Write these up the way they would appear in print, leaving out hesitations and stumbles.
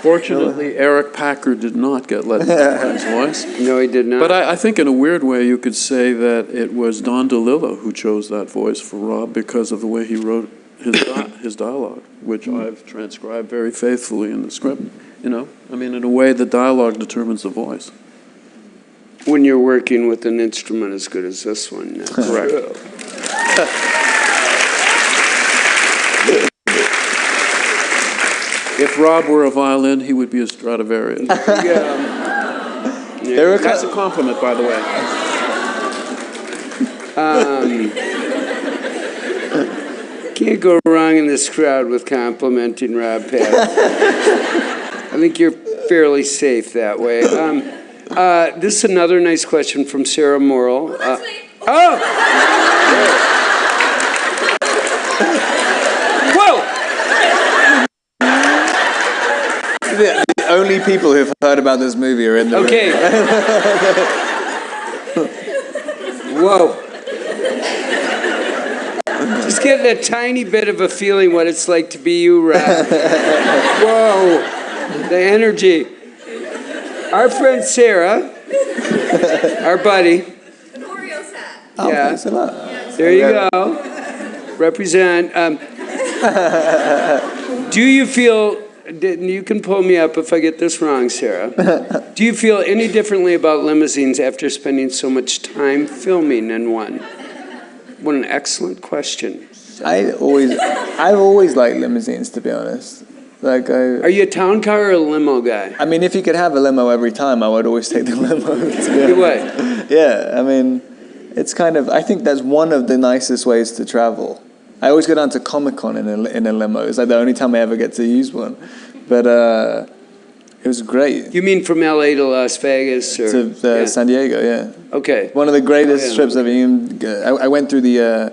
Fortunately, Eric Packer did not get let down by his voice. No, he did not. But I think in a weird way you could say that it was Don DeLillo who chose that voice for Rob because of the way he wrote his dialogue, which I've transcribed very faithfully in the script. You know, I mean, in a way, the dialogue determines the voice. When you're working with an instrument as good as this one. That's correct. If Rob were a violin, he would be a Stradivarius. That's a compliment, by the way. Can't go wrong in this crowd with complimenting Rob Packer. I think you're fairly safe that way. This is another nice question from Sarah Morrill. Whoa! The only people who've heard about this movie are in the room. Whoa. Just getting a tiny bit of a feeling what it's like to be you, Rob. Whoa. The energy. Our friend Sarah, our buddy. Oh, yeah. thanks a lot. There you go. Represent. Do you feel, you can pull me up if I get this wrong, Sarah. Do you feel any differently about limousines after spending so much time filming in one? What an excellent question. I've always liked limousines, to be honest. Like, are you a town car or a limo guy? I mean, if you could have a limo every time, I would always take the limo. You would? Yeah, I mean, it's kind of, I think that's one of the nicest ways to travel. I always go down to Comic-Con in a limo. It's like the only time I ever get to use one. But it was great. You mean from LA to Las Vegas? Or? To San Diego, yeah. Okay. One of the greatest trips I've even, I went through the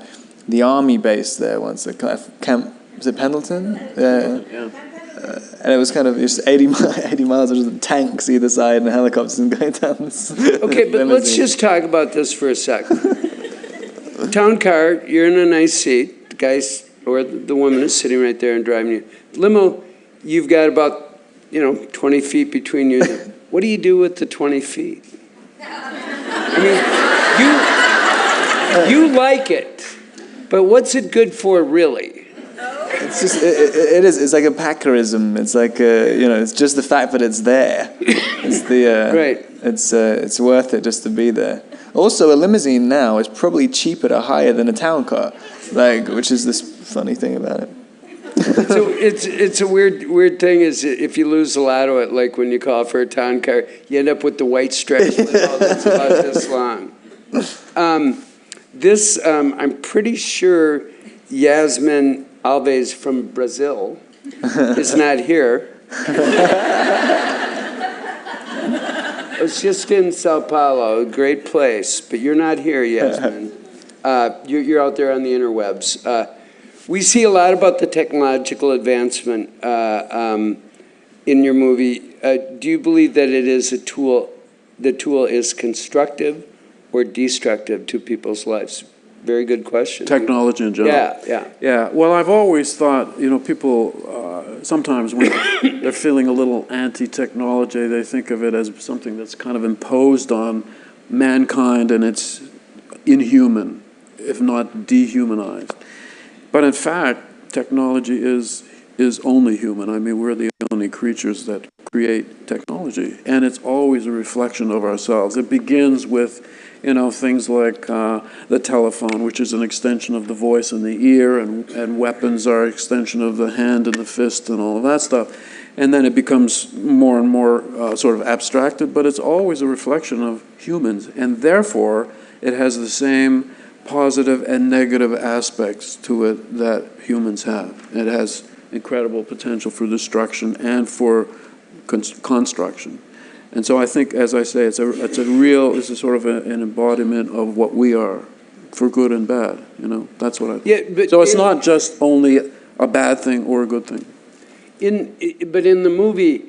army base there once, the camp, was it Pendleton? Yeah. And it was kind of just 80 miles of just tanks either side and helicopters and going down this Okay, but let's just talk about this for a second. Town car, you're in a nice seat. The guys or the woman is sitting right there and driving you. Limo, you've got about 20 feet between you. What do you do with the 20 feet? I mean, you like it, but what's it good for, really? It's just it's like a Packerism. It's like it's just the fact that it's there. It's the right. It's worth it just to be there. Also, a limousine now is probably cheaper to hire than a town car, which is this funny thing about it. So it's a weird thing is if you lose the lotto at like when you call for a town car, you end up with the white stretch limo that's about this long. I'm pretty sure Yasmin Alves from Brazil is not here. I was just in Sao Paulo, a great place, but you're not here, Yasmin. You're out there on the interwebs. We see a lot about the technological advancement in your movie. Do you believe that it is a tool? The tool is constructive or destructive to people's lives? Very good question. Technology in general. Yeah. Well, I've always thought, people sometimes when they're feeling a little anti-technology, they think of it as something that's kind of imposed on mankind and it's inhuman, if not dehumanized. But in fact, technology is only human. I mean, we're the only creatures that create technology, and it's always a reflection of ourselves. It begins with things like the telephone, which is an extension of the voice and the ear, and weapons are an extension of the hand and the fist and all of that stuff. And then it becomes more and more sort of abstracted, but it's always a reflection of humans. And therefore, it has the same positive and negative aspects to it that humans have. It has incredible potential for destruction and for construction. And so I think, as I say, it's a sort of an embodiment of what we are, for good and bad. That's what I think. Yeah, so it's not just only a bad thing or a good thing. But in the movie...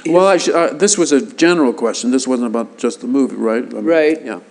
Well, this was a general question. This wasn't about just the movie, right? Right. Yeah.